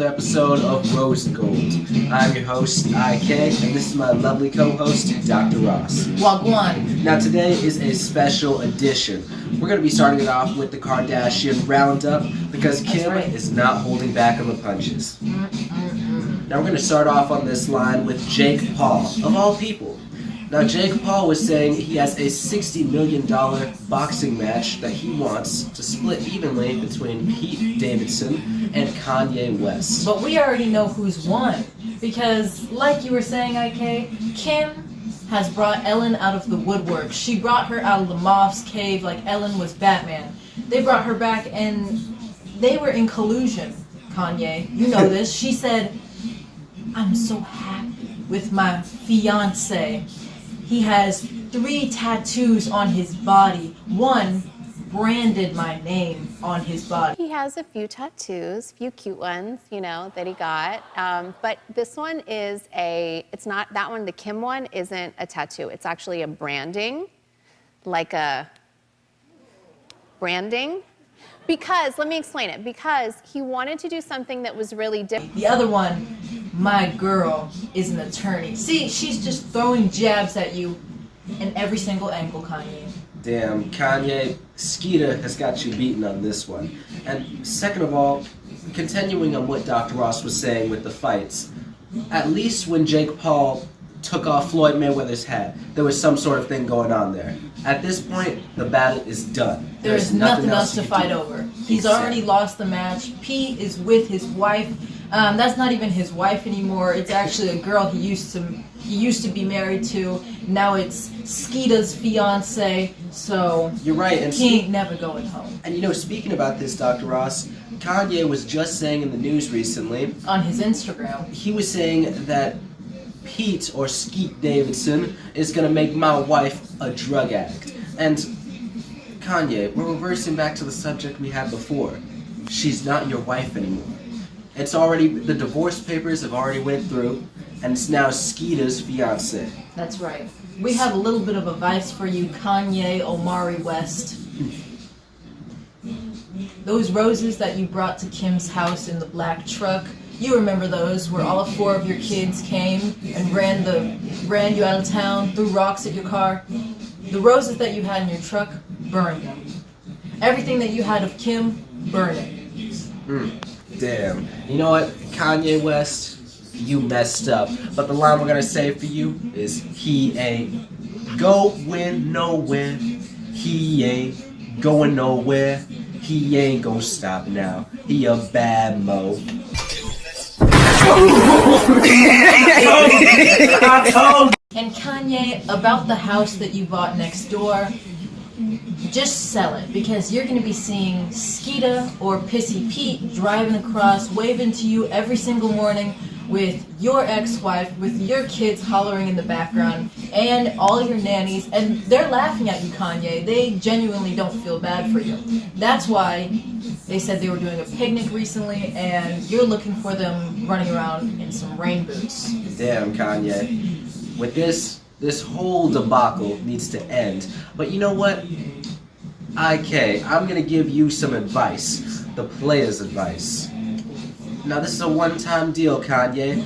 another episode of Rose Gold. I'm your host, IK, and this is my lovely co-host, Dr. Ross. Wagwan. Now today is a special edition. We're going to be starting it off with the Kardashian roundup because Kim is not holding back on the punches. Now we're going to start off on this line with Jake Paul, of all people. Now Jake Paul was saying he has a $60 million boxing match that he wants to split evenly between Pete Davidson and Kanye West. But we already know who's won. Because, like you were saying, IK, Kim has brought Ellen out of the woodwork. She brought her out of the moth's cave like Ellen was Batman. They brought her back and they were in collusion, Kanye. You know this. She said, "I'm so happy with my fiancé. He has 3 tattoos on his body. 1 branded my name on his body." He has a few tattoos, a few cute ones, you know, that he got. But this one is it's not, that one, the Kim one, isn't a tattoo. It's actually a branding, like a branding. Because, let me explain it, because he wanted to do something that was really different. The other one, my girl is an attorney. See, she's just throwing jabs at you in every single angle, Kanye. Damn, Kanye, Skeeta has got you beaten on this one. And second of all, continuing on what Dr. Ross was saying with the fights, at least when Jake Paul took off Floyd Mayweather's hat, there was some sort of thing going on there. At this point, the battle is done. There's nothing else to fight over. He's already lost the match. Pete is with his wife. That's not even his wife anymore. It's actually a girl he used to be married to. Now it's Skeeta's fiance. So you're right, and he ain't never going home. And you know, speaking about this, Dr. Ross, Kanye was just saying in the news recently on his Instagram. He was saying that Pete or Skeet Davidson is gonna make my wife a drug addict. And Kanye, we're reversing back to the subject we had before. She's not your wife anymore. It's already, the divorce papers have already went through, and it's now Skeeta's fiance. That's right. We have a little bit of advice for you, Kanye Omari West. Those roses that you brought to Kim's house in the black truck, you remember those, where all 4 of your kids came and ran you out of town, threw rocks at your car. The roses that you had in your truck, burn them. Everything that you had of Kim, burn it. Damn. You know what, Kanye West, you messed up. But the line we're gonna say for you is, he ain't going nowhere. He ain't going nowhere. He ain't gonna stop now. He a bad mo. And Kanye, about the house that you bought next door, just sell it, because you're going to be seeing Skeeta or Pissy Pete driving across, waving to you every single morning with your ex-wife, with your kids hollering in the background, and all your nannies, and they're laughing at you, Kanye. They genuinely don't feel bad for you. That's why they said they were doing a picnic recently, and you're looking for them running around in some rain boots. Damn, Kanye. With this whole debacle needs to end. But you know what? IK, I'm gonna give you some advice. The player's advice. Now this is a one-time deal, Kanye.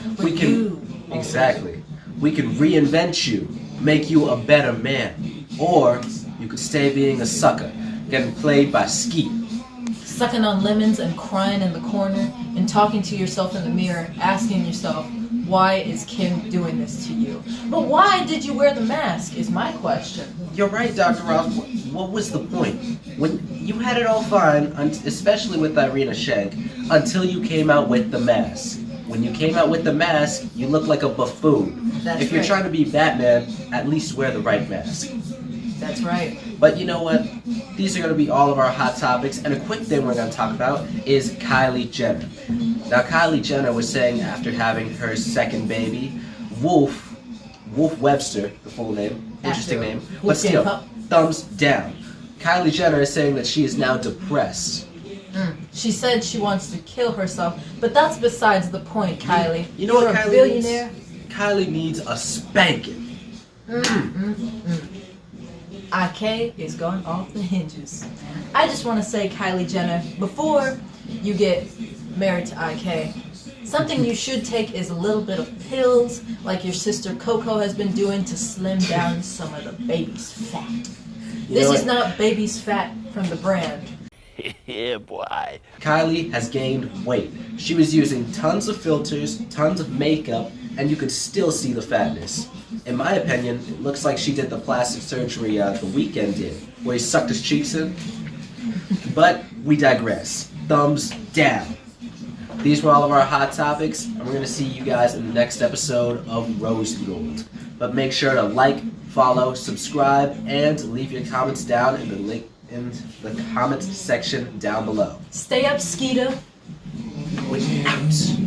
Exactly. We can reinvent you, make you a better man. Or you could stay being a sucker, getting played by Skeet. Sucking on lemons and crying in the corner and talking to yourself in the mirror, asking yourself, why is Kim doing this to you? But why did you wear the mask is my question. You're right, Dr. Ross. What was the point? When you had it all fine, especially with Irina Shayk, until you came out with the mask. When you came out with the mask, you look like a buffoon. If you're trying to be Batman, at least wear the right mask. That's right. But you know what? These are going to be all of our hot topics, and a quick thing we're going to talk about is Kylie Jenner. Now, Kylie Jenner was saying after having her second baby, Wolf Webster, the full name, interesting name, but still, thumbs down. Kylie Jenner is saying that she is now depressed. She said she wants to kill herself, but that's besides the point, Kylie. You know what You're Kylie a billionaire. Kylie needs a spanking. IK is going off the hinges. I just want to say, Kylie Jenner, before you get married to IK, Something you should take is a little bit of pills, like your sister Coco has been doing to slim down some of the baby's fat. This is not baby's fat from the brand. Yeah, boy. Kylie has gained weight. She was using tons of filters, tons of makeup, and you could still see the fatness. In my opinion, it looks like she did the plastic surgery The Weeknd did, where he sucked his cheeks in. But we digress. Thumbs down. These were all of our hot topics, and we're going to see you guys in the next episode of Rose Gold. But make sure to like, follow, subscribe, and leave your comments down in the link in the comment section down below. Stay up, Skeeter. We're out.